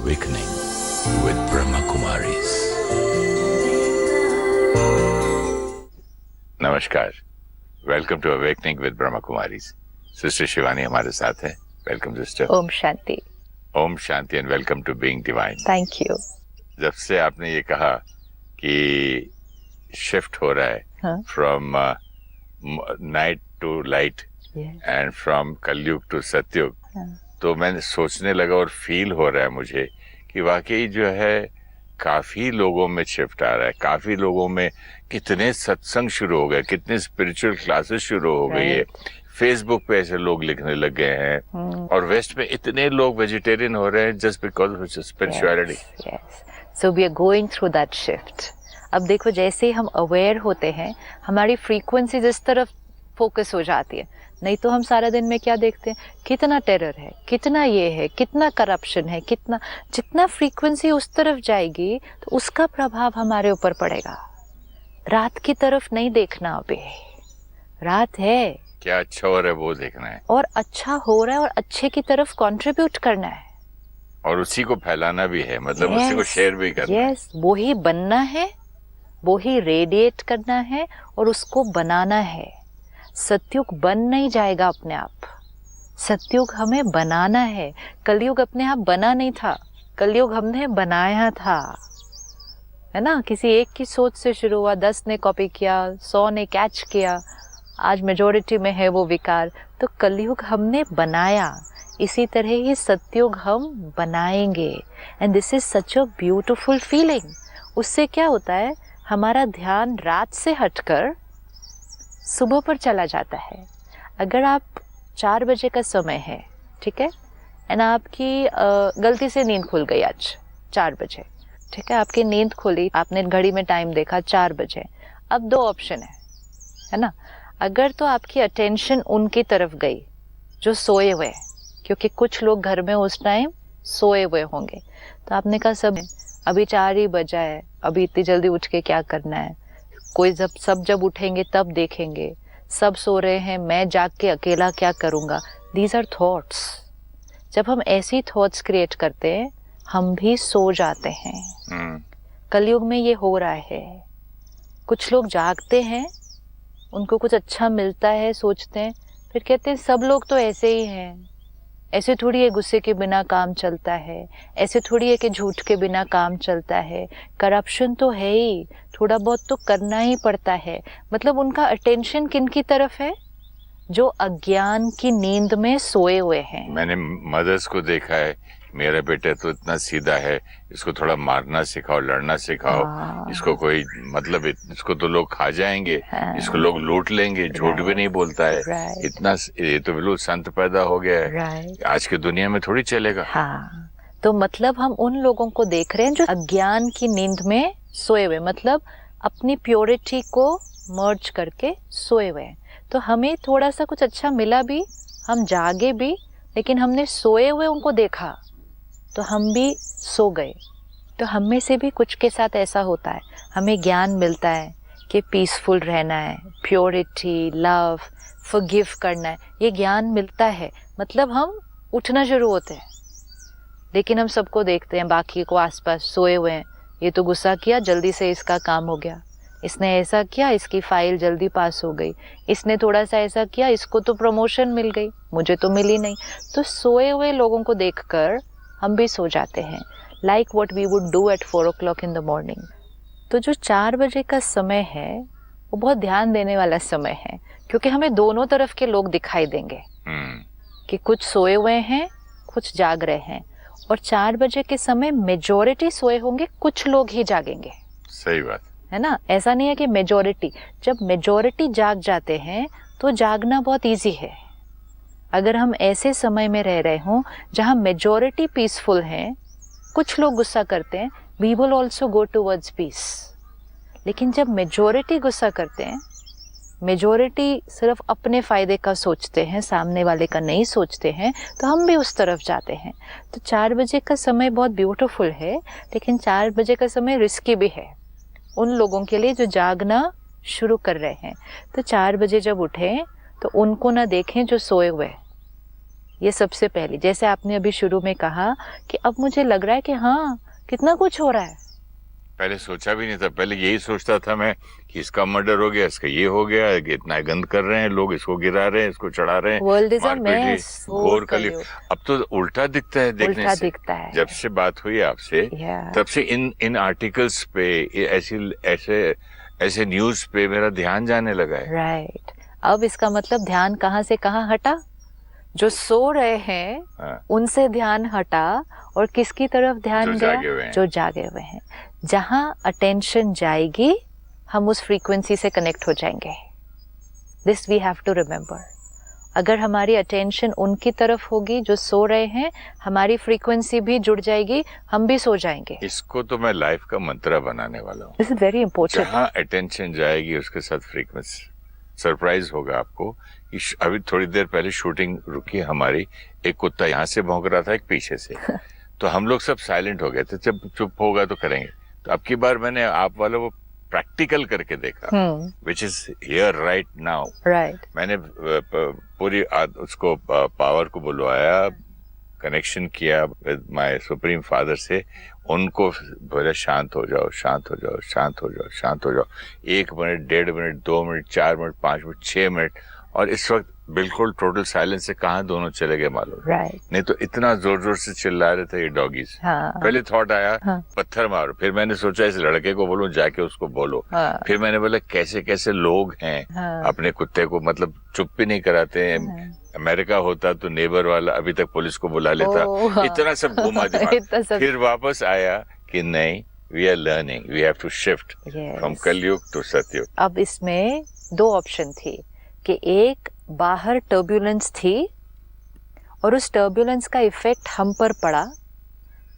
Awakening with Brahma Kumaris. नमस्कार, welcome to awakening with Brahma Kumaris. Sister Shivani हमारे साथ है। Welcome sister. ओम शांति। ओम शांति and welcome to being divine. Thank you. जब से आपने ये कहा कि शिफ्ट हो रहा है from night to light and from Kalyug to Satyug, तो मैंने सोचने लगा और फील हो रहा है मुझे कि वाकई जो है काफी लोगों में शिफ्ट आ रहा है। काफी लोगों में कितने सत्संग शुरू हो गए, कितने स्पिरिचुअल क्लासेस शुरू हो गई है। फेसबुक पे ऐसे लोग लिखने लग गए हैं और वेस्ट में इतने लोग वेजिटेरियन हो रहे हैं just because of spirituality. So we are going through that shift. अब देखो, जैसे ही हम अवेयर होते हैं हमारी फ्रीक्वेंसी इस तरफ फोकस हो जाती है। नहीं तो हम सारा दिन में क्या देखते हैं, कितना टेरर है, कितना ये है, कितना करप्शन है, कितना, जितना फ्रीक्वेंसी उस तरफ जाएगी तो उसका प्रभाव हमारे ऊपर पड़ेगा। रात की तरफ नहीं देखना, अभी रात है, क्या अच्छा हो रहा है वो देखना है, और अच्छा हो रहा है और अच्छे की तरफ कंट्रीब्यूट करना है और उसी को फैलाना भी है, मतलब उसी को शेयर भी करना है। वो ही बनना है, वो ही रेडिएट करना है और उसको बनाना है। सतयुग बन नहीं जाएगा अपने आप, सतयुग हमें बनाना है। कलयुग अपने आप बना नहीं था, कलयुग हमने बनाया था, है ना। किसी एक की सोच से शुरू हुआ, 10 ने कॉपी किया, 100 ने कैच किया, आज मेजॉरिटी में है वो विकार। तो कलयुग हमने बनाया, इसी तरह ही सतयुग हम बनाएंगे। And this is such a beautiful feeling. उससे क्या होता है, हमारा ध्यान रात से हटकर सुबह पर चला जाता है। अगर आप 4 बजे का समय है, ठीक है, एंड आपकी गलती से नींद खुल गई आज 4 बजे, ठीक है, आपकी नींद खुली, आपने घड़ी में टाइम देखा 4 बजे। अब 2 ऑप्शन है ना। अगर तो आपकी अटेंशन उनकी तरफ गई जो सोए हुए हैं, क्योंकि कुछ लोग घर में उस टाइम सोए हुए होंगे, तो आपने कहा सब अभी 4 ही बजा है, अभी इतनी जल्दी उठ के क्या करना है, कोई जब उठेंगे तब देखेंगे, सब सो रहे हैं, मैं जाग के अकेला क्या करूंगा। These are thoughts. जब हम ऐसी थॉट्स क्रिएट करते हैं हम भी सो जाते हैं। कलयुग में ये हो रहा है। कुछ लोग जागते हैं, उनको कुछ अच्छा मिलता है, सोचते हैं, फिर कहते हैं सब लोग तो ऐसे ही हैं, ऐसे थोड़ी है गुस्से के बिना काम चलता है, ऐसे थोड़ी है कि झूठ के बिना काम चलता है, करप्शन तो है ही, थोड़ा बहुत तो करना ही पड़ता है। मतलब उनका अटेंशन किन की तरफ है, जो अज्ञान की नींद में सोए हुए हैं। मैंने मदर्स को देखा है, मेरा बेटा तो इतना सीधा है, इसको थोड़ा मारना सिखाओ, लड़ना सिखाओ, इसको कोई मतलब इसको तो लोग खा जाएंगे, इसको लोग लूट लेंगे, झूठ भी नहीं बोलता है, इतना ये तो बिल्कुल संत पैदा हो गया है, आज की दुनिया में थोड़ी चलेगा। तो मतलब हम उन लोगों को देख रहे हैं जो अज्ञान की नींद में सोए हुए, मतलब अपनी प्योरिटी को मर्ज करके सोए हुए हैं। तो हमें थोड़ा सा कुछ अच्छा मिला भी, हम जागे भी, लेकिन हमने सोए हुए उनको देखा तो हम भी सो गए। तो हम में से भी कुछ के साथ ऐसा होता है, हमें ज्ञान मिलता है कि पीसफुल रहना है, प्योरिटी, लव, फॉरगिव करना है, ये ज्ञान मिलता है, मतलब हम उठना शुरू होते हैं। लेकिन हम सबको देखते हैं, बाकी को आसपास सोए हुए हैं, ये तो गुस्सा किया, जल्दी से इसका काम हो गया, इसने ऐसा किया, इसकी फाइल जल्दी पास हो गई, इसने थोड़ा सा ऐसा किया, इसको तो प्रमोशन मिल गई, मुझे तो मिली नहीं। तो सोए हुए लोगों को देखकर हम भी सो जाते हैं, like what we would do at 4 o'clock in the morning. तो जो 4 बजे का समय है वो बहुत ध्यान देने वाला समय है, क्योंकि हमें दोनों तरफ के लोग दिखाई देंगे कि कुछ सोए हुए हैं, कुछ जाग रहे हैं। और 4 बजे के समय मेजॉरिटी सोए होंगे, कुछ लोग ही जागेंगे। सही बात है ना। ऐसा नहीं है कि मेजॉरिटी, जब मेजॉरिटी जाग जाते हैं तो जागना बहुत इजी है। अगर हम ऐसे समय में रह रहे हों जहां मेजॉरिटी पीसफुल है, कुछ लोग गुस्सा करते हैं, we will also go towards peace. लेकिन जब मेजॉरिटी गुस्सा करते हैं, मेजॉरिटी सिर्फ अपने फायदे का सोचते हैं, सामने वाले का नहीं सोचते हैं, तो हम भी उस तरफ जाते हैं। तो 4 बजे का समय बहुत ब्यूटीफुल है, लेकिन 4 बजे का समय रिस्की भी है उन लोगों के लिए जो जागना शुरू कर रहे हैं। तो 4 बजे जब उठें तो उनको ना देखें जो सोए हुए, ये सबसे पहले, जैसे आपने अभी शुरू में कहा कि अब मुझे लग रहा है कि हाँ कितना कुछ हो रहा है। पहले सोचा भी नहीं था, पहले यही सोचता था मैं कि इसका मर्डर हो गया, इसका ये हो गया, इतना गंद कर रहे हैं लोग, इसको गिरा रहे हैं, इसको चढ़ा रहे हैं, वर्ल्ड इज अ मारपीट ही, मेस, घोर कलयुग। अब तो उल्टा दिखता है देखने उल्टा से। दिखता है। जब से बात हुई आपसे तब से इन आर्टिकल्स पे, ऐसे न्यूज पे मेरा ध्यान जाने लगा है। राइट। अब इसका मतलब ध्यान कहाँ से कहाँ हटा, जो सो रहे हैं उनसे ध्यान हटा और किसकी तरफ ध्यान गया, जो जागे हुए हैं। जहां अटेंशन जाएगी हम उस फ्रीक्वेंसी से कनेक्ट हो जाएंगे। This we have to remember. अगर हमारी अटेंशन उनकी तरफ होगी जो सो रहे हैं, हमारी फ्रीक्वेंसी भी जुड़ जाएगी, हम भी सो जाएंगे। इसको तो मैं लाइफ का मंत्र बनाने वाला हूँ। This is very important. जहाँ अटेंशन जाएगी उसके साथ फ्रीक्वेंसी। सरप्राइज होगा आपको। अभी थोड़ी देर पहले शूटिंग रुकी हमारी, एक कुत्ता यहाँ से भौंक रहा था, एक पीछे से। तो हम लोग सब साइलेंट हो गए थे, जब चुप होगा तो करेंगे। तो अब की बार मैंने आप वालों को प्रैक्टिकल करके देखा, which is here right now. Right. मैंने पूरी उसको पावर को बुलवाया, कनेक्शन किया विद माय सुप्रीम फादर से, उनको बोला शांत हो जाओ, शांत हो जाओ, शांत हो जाओ, शांत हो जाओ। 1 minute, 1.5 minute, 2 minute, 4 minute, 5 minute, 6 minute, और इस वक्त बिल्कुल टोटल साइलेंस से कहाँ दोनों चले गए मालूम। नहीं तो इतना जोर जोर से चिल्ला रहे थे ये डॉगीज। पहले थॉट आया पत्थर मारो, फिर मैंने सोचा इस लड़के को बोलूं, जाके उसको बोलो। फिर मैंने बोला कैसे कैसे लोग हैं अपने कुत्ते को मतलब चुप भी नहीं कराते हैं। अमेरिका होता तो नेबर वाला अभी तक पुलिस को बुला लेता। इतना सब घूमा दिमाग। फिर वापस आया कि नहीं, we are learning, we have to shift from Kalyug to Satyug. अब इसमें 2 ऑप्शन थी कि एक बाहर टर्ब्यूलेंस थी और उस टर्ब्यूलेंस का इफेक्ट हम पर पड़ा,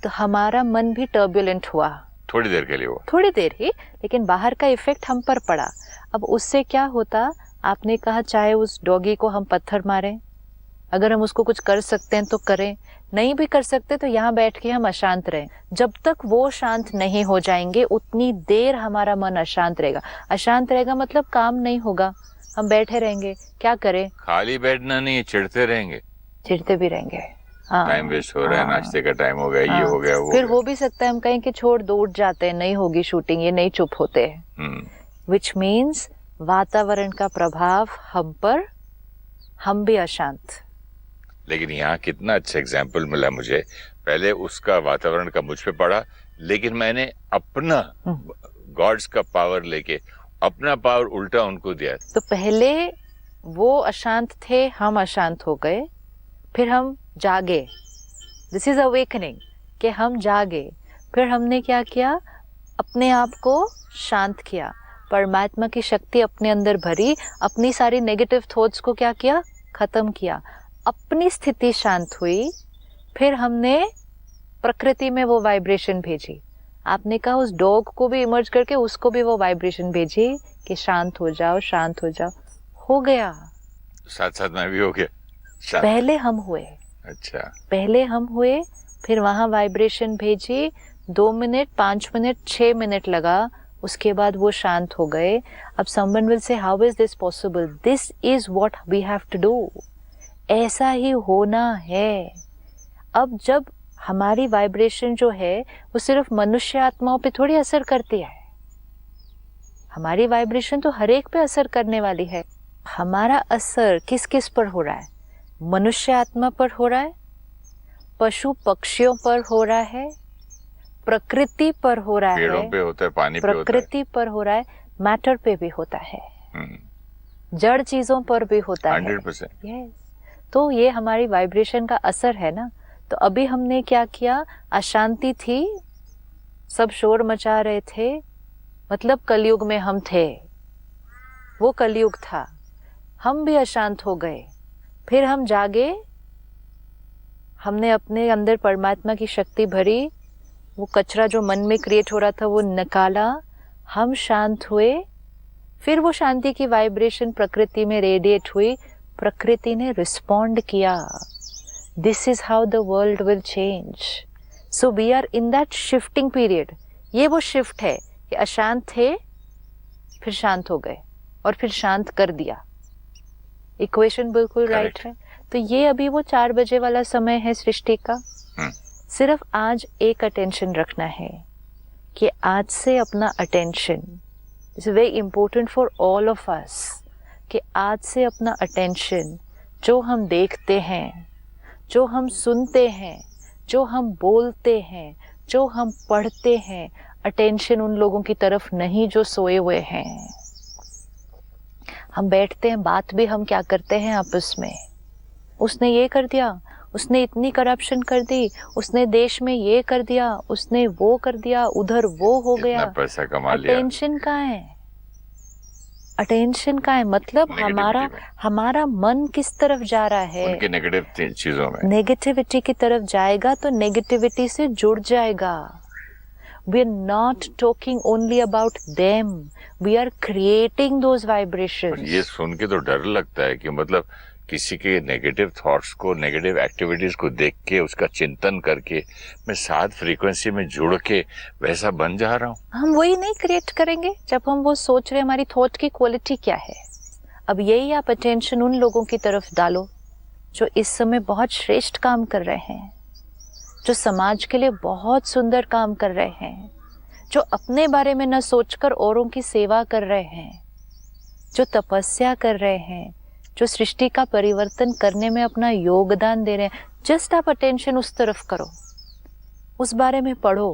तो हमारा मन भी टर्ब्यूलेंट हुआ थोड़ी देर के लिए, वो थोड़ी देर ही, लेकिन बाहर का इफेक्ट हम पर पड़ा। अब उससे क्या होता, आपने कहा चाहे उस डॉगी को हम पत्थर मारें, अगर हम उसको कुछ कर सकते हैं तो करें, नहीं भी कर सकते तो यहाँ बैठ के हम अशांत रहें। जब तक वो शांत नहीं हो जाएंगे उतनी देर हमारा मन अशांत रहेगा। अशांत रहेगा मतलब काम नहीं होगा, हम बैठे रहेंगे, क्या करें? खाली बैठना नहीं, चिढ़ते रहेंगे, चिढ़ते भी रहेंगे। टाइम वेस्ट हो रहा है, नाश्ते का टाइम हो गया, ये हो गया, वो फिर हो भी सकता है हम कहें कि छोड़ दो, उठ जाते हैं, नहीं होगी शूटिंग, ये नहीं चुप होते हैं। विच मीन्स वातावरण का प्रभाव हम पर, हम भी अशांत। लेकिन यहाँ कितना अच्छा एग्जाम्पल मिला मुझे। पहले उसका वातावरण का मुझ पे पड़ा, लेकिन मैंने अपना गॉड्स का पावर लेके अपना पावर उल्टा उनको दिया। तो पहले वो अशांत थे, हम अशांत हो गए, फिर हम जागे। दिस इज अवेकनिंग, कि हम जागे। फिर हमने क्या किया, अपने आप को शांत किया, परमात्मा की शक्ति अपने अंदर भरी, अपनी सारी नेगेटिव थॉट्स को क्या किया, खत्म किया, अपनी स्थिति शांत हुई। फिर हमने प्रकृति में वो वाइब्रेशन भेजी। आपने कहा उस डॉग को भी इमर्ज करके उसको भी वो वाइब्रेशन भेजी कि शांत हो जाओ, शांत हो जाओ। हो गया, साथ साथ मैं भी हो गया। पहले हम हुए। अच्छा, पहले हम हुए, फिर वहां वाइब्रेशन भेजी, 2 मिनट, 5 मिनट, 6 मिनट लगा, उसके बाद वो शांत हो गए। अब someone will say how is this possible? This is what we have to do. ऐसा ही होना है। अब जब हमारी वाइब्रेशन जो है वो सिर्फ मनुष्य आत्माओं पे थोड़ी असर करती है, हमारी वाइब्रेशन तो हर एक पे असर करने वाली है। हमारा असर किस किस पर हो रहा है? मनुष्य आत्मा पर हो रहा है, पशु पक्षियों पर हो रहा है, प्रकृति पर हो रहा है, पेड़ों पे होता है, पानी पे होता है, प्रकृति पर हो रहा है, मैटर पे भी होता है, जड़ चीजों पर भी होता है। 100%। यस, तो ये हमारी वाइब्रेशन का असर है ना। तो अभी हमने क्या किया, अशांति थी, सब शोर मचा रहे थे, मतलब कलयुग में हम थे, वो कलयुग था, हम भी अशांत हो गए। फिर हम जागे, हमने अपने अंदर परमात्मा की शक्ति भरी, वो कचरा जो मन में क्रिएट हो रहा था वो निकाला, हम शांत हुए। फिर वो शांति की वाइब्रेशन प्रकृति में रेडिएट हुई, प्रकृति ने रिस्पॉन्ड किया। This is how the world will change. So we are in that shifting period. ये वो शिफ्ट है कि अशांत थे, फिर शांत हो गए और फिर शांत कर दिया। इक्वेशन बिल्कुल राइट है। तो ये अभी वो 4 बजे वाला समय है सृष्टि का। सिर्फ आज एक अटेंशन रखना है कि आज से अपना attention is very important for all of us, कि आज से अपना अटेंशन जो हम देखते हैं, जो हम सुनते हैं, जो हम बोलते हैं, जो हम पढ़ते हैं, अटेंशन उन लोगों की तरफ नहीं जो सोए हुए हैं। हम बैठते हैं, बात भी हम क्या करते हैं आपस में, उसने ये कर दिया, उसने इतनी करप्शन कर दी, उसने देश में ये कर दिया, उसने वो कर दिया, उधर वो हो गया, पैसा कमा लिया। अटेंशन कहाँ है? अटेंशन कहाँ है? मतलब हमारा मन किस तरफ जा रहा है? उनके नेगेटिव चीजों में, नेगेटिविटी की तरफ जाएगा तो नेगेटिविटी से जुड़ जाएगा। We are not talking only about them. We are creating those vibrations. ये सुन के तो डर लगता है कि मतलब किसी के नेगेटिव थॉट्स को, नेगेटिव एक्टिविटीज को देख के उसका चिंतन करके मैं साथ फ्रीक्वेंसी में जुड़ के वैसा बन जा रहा हूँ। हम वही नहीं क्रिएट करेंगे जब हम वो सोच रहे, हमारी थॉट की क्वालिटी क्या है। अब यही आप अटेंशन उन लोगों की तरफ डालो जो इस समय बहुत श्रेष्ठ काम कर रहे हैं, जो समाज के लिए बहुत सुंदर काम कर रहे हैं, जो अपने बारे में न सोचकर औरों की सेवा कर रहे हैं, जो तपस्या कर रहे हैं, जो सृष्टि का परिवर्तन करने में अपना योगदान दे रहे हैं। जस्ट आप अटेंशन उस तरफ करो, उस बारे में पढ़ो।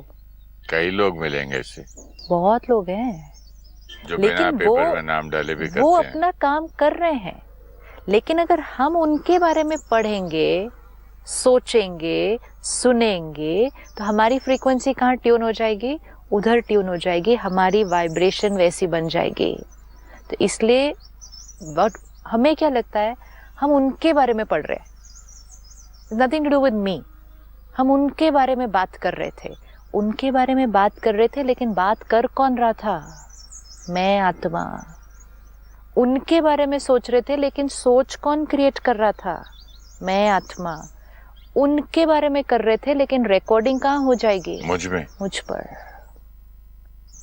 कई लोग मिलेंगे ऐसे, बहुत लोग हैं जो बिना पेपर में नाम डाले भी करते हैं। वो अपना काम कर रहे हैं, लेकिन अगर हम उनके बारे में पढ़ेंगे, सोचेंगे, सुनेंगे तो हमारी फ्रीक्वेंसी कहाँ ट्यून हो जाएगी? उधर ट्यून हो जाएगी, हमारी वाइब्रेशन वैसी बन जाएगी। तो इसलिए हमें क्या लगता है, हम उनके बारे में पढ़ रहे हैं, nothing to do with me. हम उनके बारे में बात कर रहे थे, उनके बारे में बात कर रहे थे, लेकिन बात कर कौन रहा था? मैं आत्मा। उनके बारे में सोच रहे थे, लेकिन सोच कौन क्रिएट कर रहा था? मैं आत्मा। उनके बारे में कर रहे थे, लेकिन रिकॉर्डिंग कहाँ हो जाएगी? मुझ में, मुझ पर।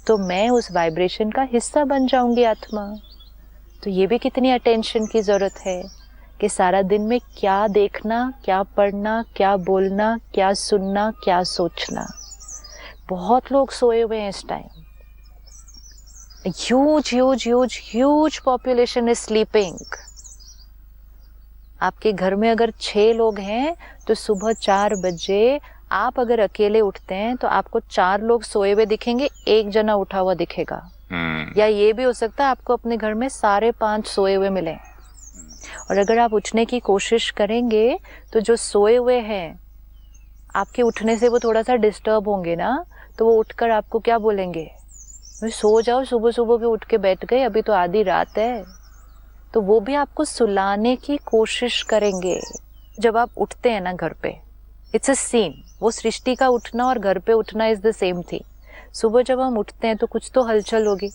तो मैं उस वाइब्रेशन का हिस्सा बन जाऊंगी, आत्मा। तो ये भी कितनी अटेंशन की जरूरत है कि सारा दिन में क्या देखना, क्या पढ़ना, क्या बोलना, क्या सुनना, क्या सोचना। बहुत लोग सोए हुए हैं इस time. Huge population is sleeping. आपके घर में अगर 6 लोग हैं तो सुबह 4 बजे आप अगर अकेले उठते हैं तो आपको 4 लोग सोए हुए दिखेंगे, 1 जना उठा हुआ दिखेगा। या ये भी हो सकता है आपको अपने घर में सारे 5 सोए हुए मिले। और अगर आप उठने की कोशिश करेंगे तो जो सोए हुए हैं, आपके उठने से वो थोड़ा सा डिस्टर्ब होंगे ना, तो वो उठकर आपको क्या बोलेंगे? सो जाओ, सुबह सुबह के उठ के बैठ गए, अभी तो आधी रात है। तो वो भी आपको सुलाने की कोशिश करेंगे। जब आप उठते हैं ना घर पे, इट्स अ सीन। वो सृष्टि का उठना और घर पे उठना इज द सेम थिंग। सुबह जब हम उठते हैं तो कुछ तो हलचल होगी,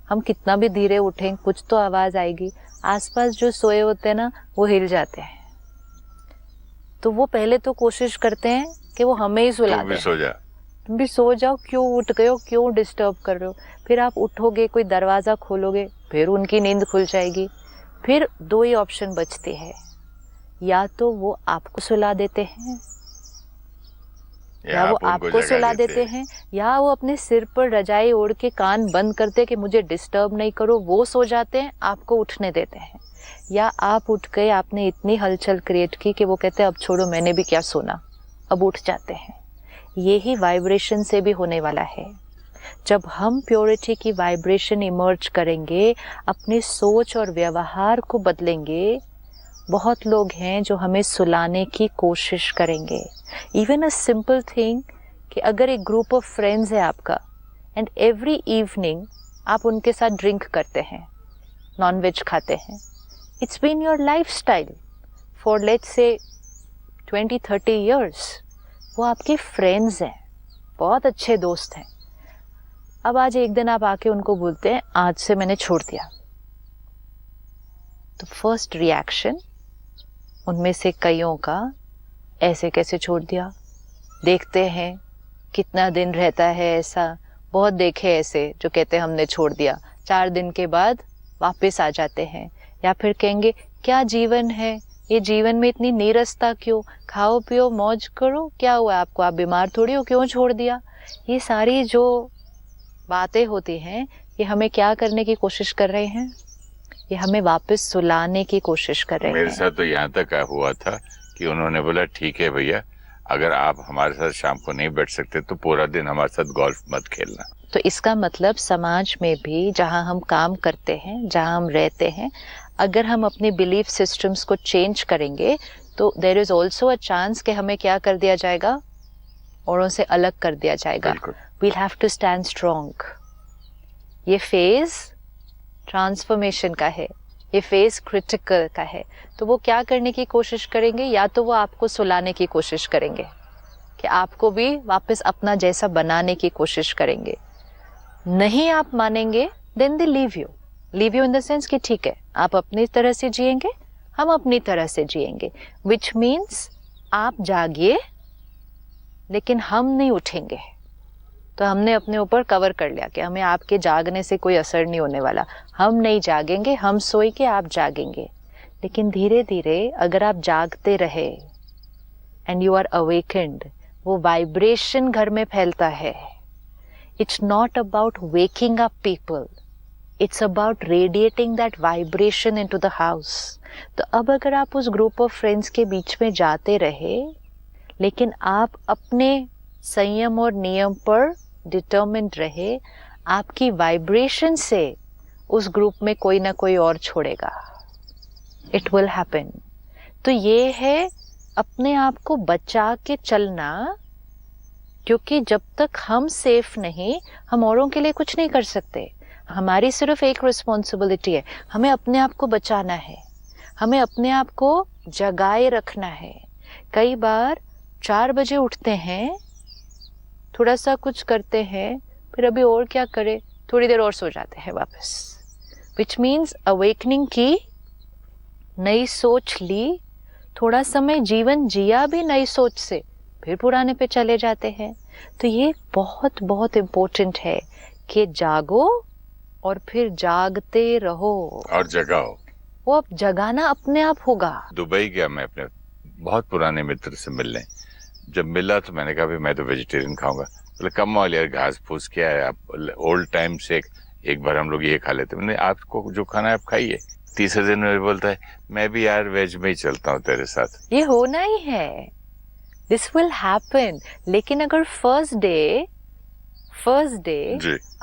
हम कितना भी धीरे उठें कुछ तो आवाज आएगी। आसपास जो सोए होते हैं ना, वो हिल जाते हैं। तो वो पहले तो कोशिश करते हैं कि वो हमें ही सुला दें। तुम भी सो जाओ, क्यों उठ गए हो, क्यों डिस्टर्ब कर रहे हो? फिर आप उठोगे, कोई दरवाजा खोलोगे, फिर उनकी नींद खुल जाएगी। फिर 2 ही ऑप्शन बचते हैं, या तो वो आपको सुला देते हैं, या वो आपको सुला देते हैं, या वो अपने सिर पर रजाई ओढ़ के कान बंद करते कि मुझे डिस्टर्ब नहीं करो, वो सो जाते हैं, आपको उठने देते हैं। या आप उठ गए, आपने इतनी हलचल क्रिएट की कि वो कहते हैं अब छोड़ो, मैंने भी क्या सोना, अब उठ जाते हैं। यही वाइब्रेशन से भी होने वाला है। जब हम प्योरिटी की वाइब्रेशन इमर्ज करेंगे, अपनी सोच और व्यवहार को बदलेंगे, बहुत लोग हैं जो हमें सुलाने की कोशिश करेंगे। इवन अ सिंपल थिंग कि अगर एक ग्रुप ऑफ फ्रेंड्स है आपका एंड एवरी इवनिंग आप उनके साथ ड्रिंक करते हैं, नॉनवेज खाते हैं, it's been your lifestyle for let's say 20-30 years। वो आपके फ्रेंड्स हैं, बहुत अच्छे दोस्त हैं। अब आज एक दिन आप आके उनको बोलते हैं आज से मैंने छोड़ दिया, तो फर्स्ट रिएक्शन उनमें से कईयों का ऐसे कैसे छोड़ दिया? देखते हैं कितना दिन रहता है ऐसा, बहुत देखे ऐसे जो कहते हैं हमने छोड़ दिया, 4 दिन के बाद वापस आ जाते हैं। या फिर कहेंगे क्या जीवन है, ये जीवन में इतनी नीरसता क्यों? खाओ पियो मौज करो, क्या हुआ आपको? आप बीमार थोड़ी हो, क्यों छोड़ दिया? ये सारी जो बातें होती हैं, ये हमें क्या करने की कोशिश कर रहे हैं? ये हमें वापस सुलाने की कोशिश कर रहे हैं। मेरे साथ तो यहाँ तक हुआ था कि उन्होंने बोला ठीक है भैया, अगर आप हमारे साथ शाम को नहीं बैठ सकते तो पूरा दिन हमारे साथ गोल्फ मत खेलना। तो इसका मतलब समाज में भी जहाँ हम काम करते हैं, जहाँ हम रहते हैं, अगर हम अपने बिलीफ सिस्टम्स को चेंज करेंगे तो there is also a chance कि हमें क्या कर दिया जाएगा? औरों से अलग कर दिया जाएगा। We'll have to stand strong. ये फेज ट्रांसफॉर्मेशन का है, ये फेज क्रिटिकल का है। तो वो क्या करने की कोशिश करेंगे? या तो वो आपको सुलाने की कोशिश करेंगे कि आपको भी वापस अपना जैसा बनाने की कोशिश करेंगे। नहीं आप मानेंगे, then they leave you in the sense कि ठीक है, आप अपनी तरह से जिएंगे, हम अपनी तरह से जिएंगे, विच मीन्स आप जागिए लेकिन हम नहीं उठेंगे। तो हमने अपने ऊपर कवर कर लिया कि हमें आपके जागने से कोई असर नहीं होने वाला, हम नहीं जागेंगे, हम सोएंगे, आप जागेंगे। लेकिन धीरे धीरे अगर आप जागते रहे एंड यू आर अवेकेंड, वो वाइब्रेशन घर में फैलता है। It's not about waking up people, it's about radiating that vibration into the house. तो अब अगर आप उस ग्रुप ऑफ फ्रेंड्स के बीच में जाते रहे लेकिन आप अपने संयम और नियम पर डिटर्मिन्ड रहे, आपकी वाइब्रेशन से उस ग्रुप में कोई ना कोई और छोड़ेगा। It will happen. तो ये है अपने आप को बचा के चलना, क्योंकि जब तक हम सेफ नहीं, हम औरों के लिए कुछ नहीं कर सकते। हमारी सिर्फ एक रिस्पॉन्सिबिलिटी है, हमें अपने आप को बचाना है, हमें अपने आप को जगाए रखना है। कई बार 4 बजे उठते हैं, थोड़ा सा कुछ करते हैं, फिर अभी और क्या करें, थोड़ी देर और सो जाते हैं वापस। विच मीन्स अवेकनिंग की, नई सोच ली, थोड़ा समय जीवन जिया भी नई सोच से, फिर पुराने पे चले जाते हैं। तो ये बहुत बहुत इम्पोर्टेंट है कि जागो और फिर जागते रहो और जगाओ। वो अब जगाना अपने आप होगा। दुबई गया मैं अपने बहुत पुराने मित्र से मिलने। जब मिला तो मैंने कहा भी मैं तो वेजिटेरियन खाऊंगा। बोले कम ऑयल यार, घास फूस क्या है, आप ओल्ड टाइम से एक बार हम लोग ये खा लेते। मैंने आपको जो खाना है आप खाइए। तीसरे दिन में बोलता है मैं भी यार वेज में ही चलता हूँ तेरे साथ। ये होना ही है, दिस विल हैपन। लेकिन अगर फर्स्ट डे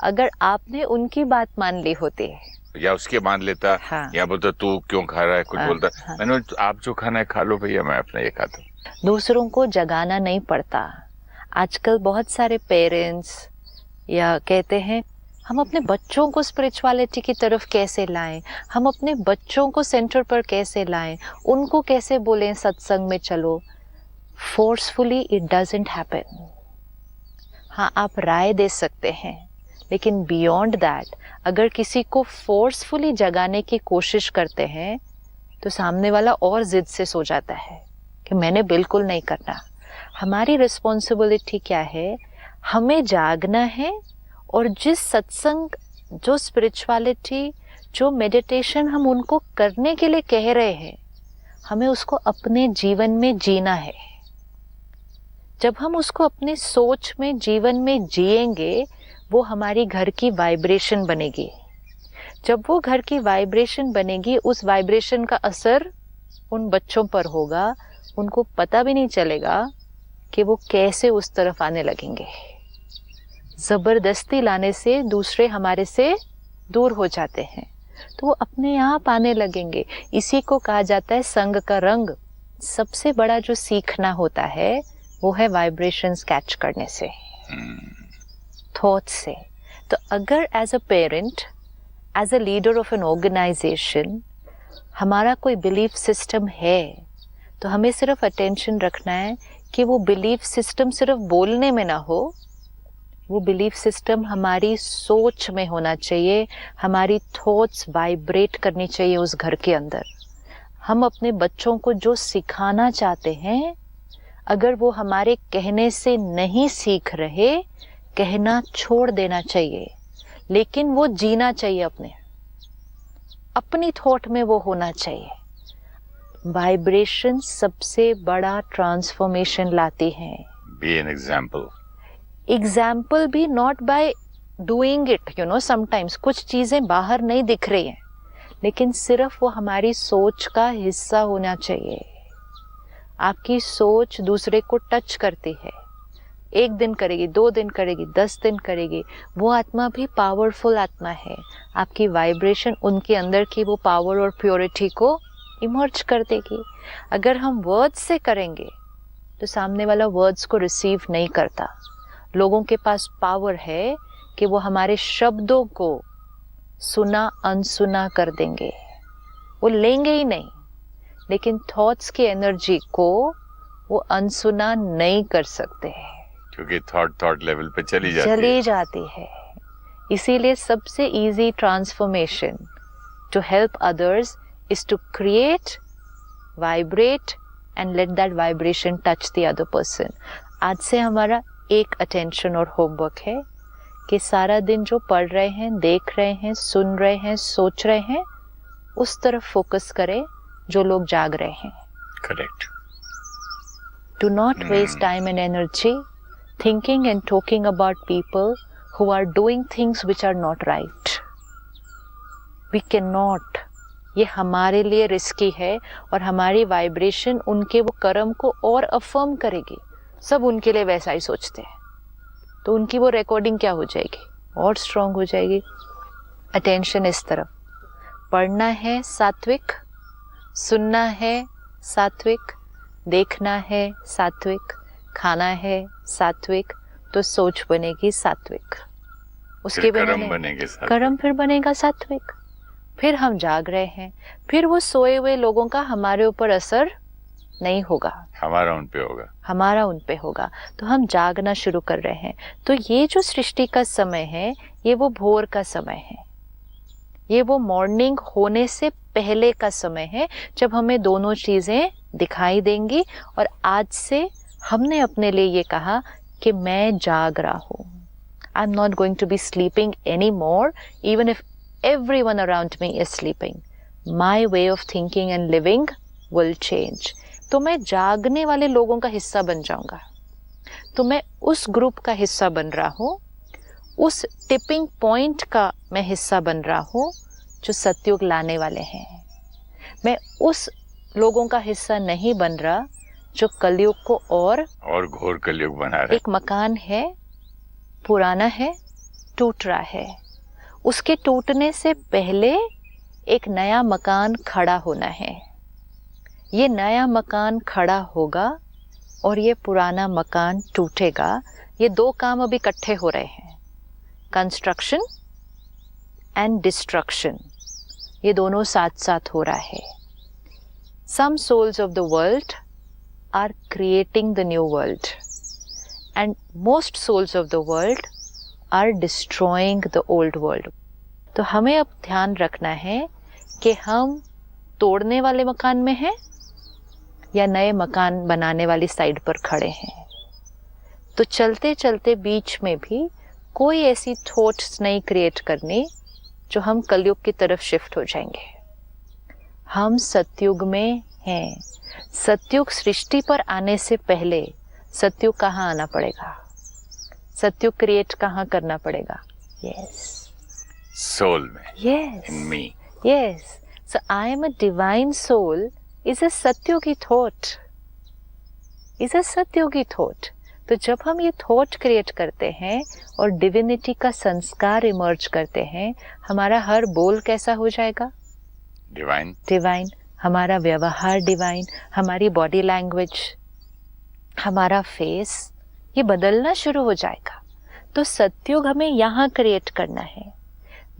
अगर आपने उनकी बात मान ली होती या उसके मान लेता, हाँ, या बोलता तू क्यों खा रहा है, कुछ हाँ, बोलता हाँ, मैंने आप जो खाना है खा लो भैया, मैं अपना ये खाता हूँ। दूसरों को जगाना नहीं पड़ता। आजकल बहुत सारे पेरेंट्स या कहते हैं हम अपने बच्चों को स्पिरिचुअलिटी की तरफ कैसे लाएं, हम अपने बच्चों को सेंटर पर कैसे लाएं, उनको कैसे बोलें सत्संग में चलो। Forcefully it doesn't happen. हाँ, आप राय दे सकते हैं, लेकिन बियॉन्ड दैट अगर किसी को फोर्सफुली जगाने की कोशिश करते हैं तो सामने वाला और जिद से सो जाता है कि मैंने बिल्कुल नहीं करना। हमारी रिस्पॉन्सिबिलिटी क्या है? हमें जागना है और जिस सत्संग, जो स्पिरिचुअलिटी, जो मेडिटेशन हम उनको करने के लिए कह रहे हैं, हमें उसको अपने जीवन में जीना है। जब हम उसको अपनी सोच में, जीवन में जिएंगे, वो हमारी घर की वाइब्रेशन बनेगी। जब वो घर की वाइब्रेशन बनेगी, उस वाइब्रेशन का असर उन बच्चों पर होगा। उनको पता भी नहीं चलेगा कि वो कैसे उस तरफ आने लगेंगे। जबरदस्ती लाने से दूसरे हमारे से दूर हो जाते हैं, तो वो अपने आप आने लगेंगे। इसी को कहा जाता है संग का रंग। सबसे बड़ा जो सीखना होता है वो है वाइब्रेशंस कैच करने से, थॉट से। तो अगर as a parent, as a leader of an organisation हमारा कोई बिलीफ सिस्टम है, तो हमें सिर्फ अटेंशन रखना है कि वो बिलीफ सिस्टम सिर्फ बोलने में ना हो, वो बिलीफ सिस्टम हमारी सोच में होना चाहिए। हमारी थॉट्स वाइब्रेट करनी चाहिए उस घर के अंदर। हम अपने बच्चों को जो सिखाना चाहते हैं, अगर वो हमारे कहने से नहीं सीख रहे, कहना छोड़ देना चाहिए, लेकिन वो जीना चाहिए, अपनी थॉट में वो होना चाहिए। वाइब्रेशन सबसे बड़ा ट्रांसफॉर्मेशन लाती हैं. Be an example. एग्जाम्पल भी not by doing it, sometimes कुछ चीजें बाहर नहीं दिख रही हैं, लेकिन सिर्फ वो हमारी सोच का हिस्सा होना चाहिए. आपकी सोच दूसरे को टच करती है. 1 दिन करेगी, 2 दिन करेगी, 10 दिन करेगी, वो आत्मा भी पावरफुल आत्मा है. आपकी वाइब्रेशन उनके अंदर की वो पावर और प्योरिटी को इमर्ज कर देगी. अगर हम वर्ड्स से करेंगे तो सामने वाला वर्ड्स को रिसीव नहीं करता. लोगों के पास पावर है कि वो हमारे शब्दों को सुना अनसुना कर देंगे, वो लेंगे ही नहीं, लेकिन थॉट्स की एनर्जी को वो अनसुना नहीं कर सकते हैं, क्योंकि थॉट लेवल पे चली जाती है. इसीलिए सबसे easy transformation to help others is to create, vibrate and let that vibration touch the other person. आज से हमारा एक अटेंशन और होमवर्क है कि सारा दिन जो पढ़ रहे हैं, देख रहे हैं, सुन रहे हैं, सोच रहे हैं, उस तरफ फोकस करें जो लोग जाग रहे हैं. Correct. Do not waste time and energy thinking and talking about people who are doing things which are not right. We cannot. ये हमारे लिए रिस्की है और हमारी वाइब्रेशन उनके वो कर्म को और अफर्म करेगी. सब उनके लिए वैसा ही सोचते हैं, तो उनकी वो रिकॉर्डिंग क्या हो जाएगी, और स्ट्रांग हो जाएगी. अटेंशन इस तरफ. पढ़ना है सात्विक, सुनना है सात्विक, देखना है सात्विक, खाना है सात्विक, तो सोच बनेगी सात्विक. उसके कर्म फिर बनेगा सात्विक. फिर हम जाग रहे हैं, फिर वो सोए हुए लोगों का हमारे ऊपर असर नहीं होगा, हमारा उन पे होगा. तो हम जागना शुरू कर रहे हैं. तो ये जो सृष्टि का समय है, ये वो भोर का समय है, ये वो मॉर्निंग होने से पहले का समय है, जब हमें दोनों चीजें दिखाई देंगी. और आज से हमने अपने लिए ये कहा कि मैं जाग रहा हूं. I am not going to be sleeping any more, even if everyone around me is sleeping. My way of thinking and living will change. तो मैं जागने वाले लोगों का हिस्सा बन जाऊंगा. तो मैं उस ग्रुप का हिस्सा बन रहा हूँ, उस टिपिंग पॉइंट का मैं हिस्सा बन रहा हूँ जो सतयुग लाने वाले हैं. मैं उस लोगों का हिस्सा नहीं बन रहा जो कलयुग को और घोर कलयुग बना रहे. एक मकान है, पुराना है, टूट रहा है. उसके टूटने से पहले एक नया मकान खड़ा होना है. ये नया मकान खड़ा होगा और ये पुराना मकान टूटेगा. ये 2 काम अभी इकट्ठे हो रहे हैं, कंस्ट्रक्शन एंड डिस्ट्रक्शन. ये दोनों साथ साथ हो रहा है. Some souls of the world are creating the new world, and most souls of the world are destroying the old world. तो हमें अब ध्यान रखना है कि हम तोड़ने वाले मकान में हैं या नए मकान बनाने वाली साइड पर खड़े हैं. तो चलते चलते बीच में भी कोई ऐसी थॉट्स नहीं क्रिएट करनी जो हम कलयुग की तरफ शिफ्ट हो जाएंगे. हम सतयुग में हैं. सतयुग सृष्टि पर आने से पहले सतयुग कहाँ आना पड़ेगा, सतयुग क्रिएट कहाँ करना पड़ेगा? यस, सोल में. Yes, in me. Yes. So I am a divine soul is a सत्योगी थॉट, इज अ सत्योगी थॉट. तो जब हम ये थॉट क्रिएट करते हैं और डिविनिटी का संस्कार इमर्ज करते हैं, हमारा हर बोल कैसा हो जाएगा? डिवाइन. डिवाइन. हमारा व्यवहार डिवाइन, हमारी बॉडी लैंग्वेज, हमारा फेस, ये बदलना शुरू हो जाएगा. तो सतयुग हमें यहाँ क्रिएट करना है.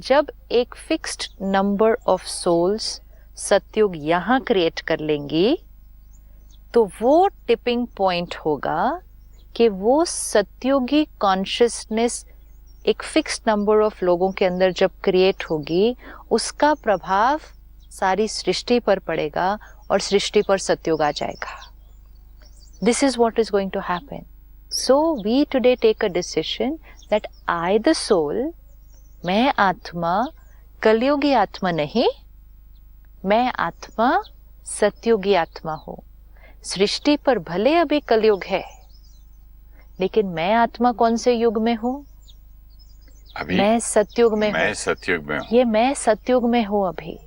जब एक फिक्स्ड नंबर ऑफ सोल्स सतयुग यहाँ क्रिएट कर लेंगी, तो वो टिपिंग पॉइंट होगा कि वो सतयुगी कॉन्शियसनेस एक फिक्स्ड नंबर ऑफ लोगों के अंदर जब क्रिएट होगी, उसका प्रभाव सारी सृष्टि पर पड़ेगा और सृष्टि पर सतयुग आ जाएगा. This is what is going to happen. So we today take a decision that I the soul, मैं आत्मा, कलयुगी आत्मा नहीं, मैं आत्मा सत्युगी आत्मा हूं। सृष्टि पर भले अभी कलयुग है, लेकिन मैं आत्मा कौन से युग में हूं? अभी मैं सत्युग में हूं। मैं सतयुग में हूँ। ये मैं सत्युग में हूं अभी।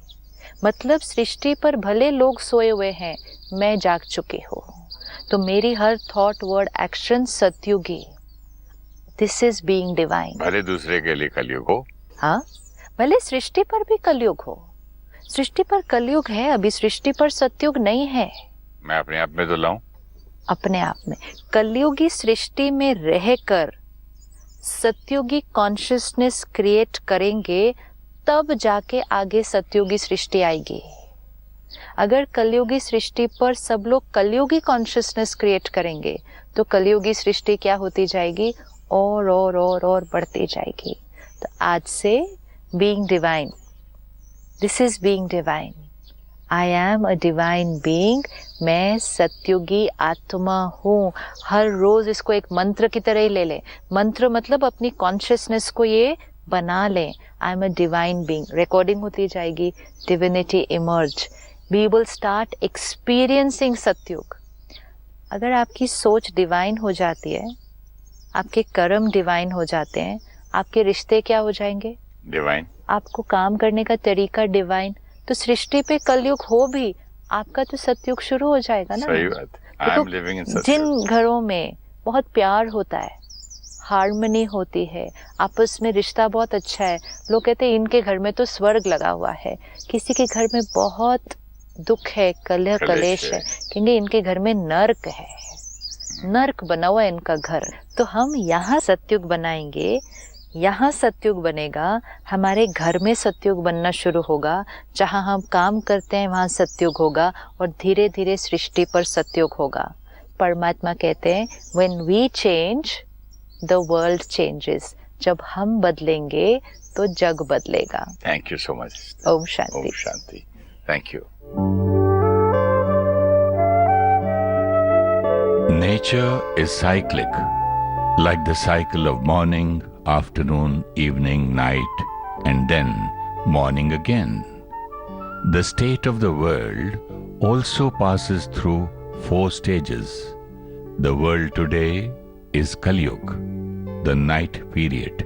मतलब सृष्टि पर भले लोग सोए हुए हैं, मैं जाग चुकी हूं। तो मेरी हर थॉट, वर्ड, एक्शन सत्युगी। This is being divine. भले दूसरे के लिए कलयुग हो, हाँ, भले सृष्टि पर भी कलयुग हो। सृष्टि पर कलयुग है, अभी सृष्टि पर सत्युग नहीं है। मैं अपने आप में तो लाऊं। अपने आप में कलयुगी सृष्टि में रहकर सत्युगी कॉन्शियसनेस क्रिएट करेंगे, तब जाके आगे सत्युगी सृष्टि आएगी। अगर कलयुगी सृष्टि पर सब लोग कलयुगी कॉन्शियसनेस क्रिएट करेंगे, तो कलयुगी सृष्टि क्या होती जाएगी? और बढ़ती जाएगी। तो आज से being divine, this is being divine. I am a divine being. मैं सत्युगी आत्मा हूँ। हर रोज इसको एक मंत्र की तरह ही ले लें। मंत्र मतलब अपनी कॉन्शियसनेस को ये बना लें। I am a divine being. Recording होती जाएगी। Divinity emerge. We will start experiencing Satyug. अगर आपकी सोच डिवाइन हो जाती है, आपके कर्म डिवाइन हो जाते हैं, आपके रिश्ते क्या हो जाएंगे? डिवाइन। आपको काम करने का तरीका डिवाइन। तो सृष्टि पे कलयुग हो भी, आपका तो सत्युग शुरू हो जाएगा ना। सही बात। आई एम लिविंग इन सत्युग। जिन घरों में बहुत प्यार होता है, हार्मनी होती है, आपस में रिश्ता बहुत अच्छा है, लोग कहते हैं इनके घर में तो स्वर्ग लगा हुआ है। किसी के घर में बहुत दुख है, कलह कलेश है, कहेंगे इनके घर में नर्क है, नर्क बना हुआ है इनका घर। तो हम यहाँ सत्युग बनाएंगे, यहाँ सत्युग बनेगा, हमारे घर में सत्युग बनना शुरू होगा। जहाँ हम काम करते हैं वहाँ सत्युग होगा, और धीरे धीरे सृष्टि पर सत्युग होगा। परमात्मा कहते हैं when we change the world changes. जब हम बदलेंगे तो जग बदलेगा। Thank you so much. ओम शांति। ओम शांति। Thank you. Nature is cyclic, like the cycle of morning, afternoon, evening, night, and then morning again. The state of the world also passes through 4 stages. The world today is Kalyug, the night period.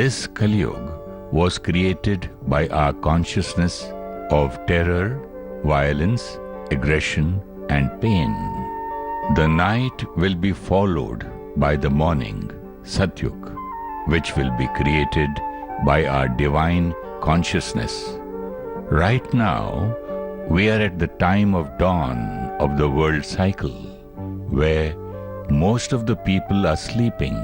This Kalyug was created by our consciousness of terror, violence, aggression, and pain. The night will be followed by the morning, Satyug, which will be created by our divine consciousness. Right now, we are at the time of dawn of the world cycle, where most of the people are sleeping,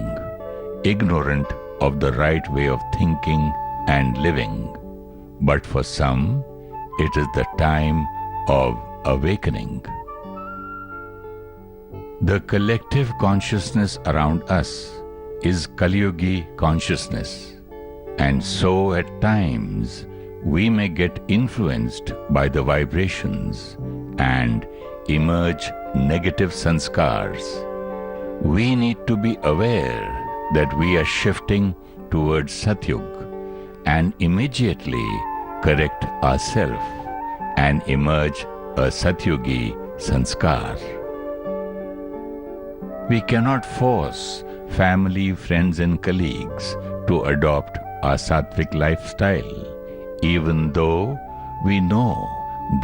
ignorant of the right way of thinking and living. But for some, it is the time of awakening. The collective consciousness around us is Kalyugi consciousness, and so at times we may get influenced by the vibrations and emerge negative sanskars. We need to be aware that we are shifting towards Satyug and immediately correct ourselves and emerge a Satyugi sanskar. We cannot force family, friends and colleagues to adopt our sattvic lifestyle, even though we know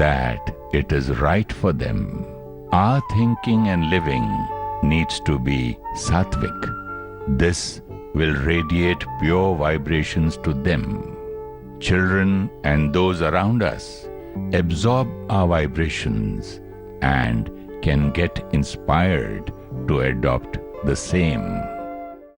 that it is right for them. Our thinking and living needs to be sattvic. This will radiate pure vibrations to them. Children and those around us absorb our vibrations and can get inspired to adopt the same.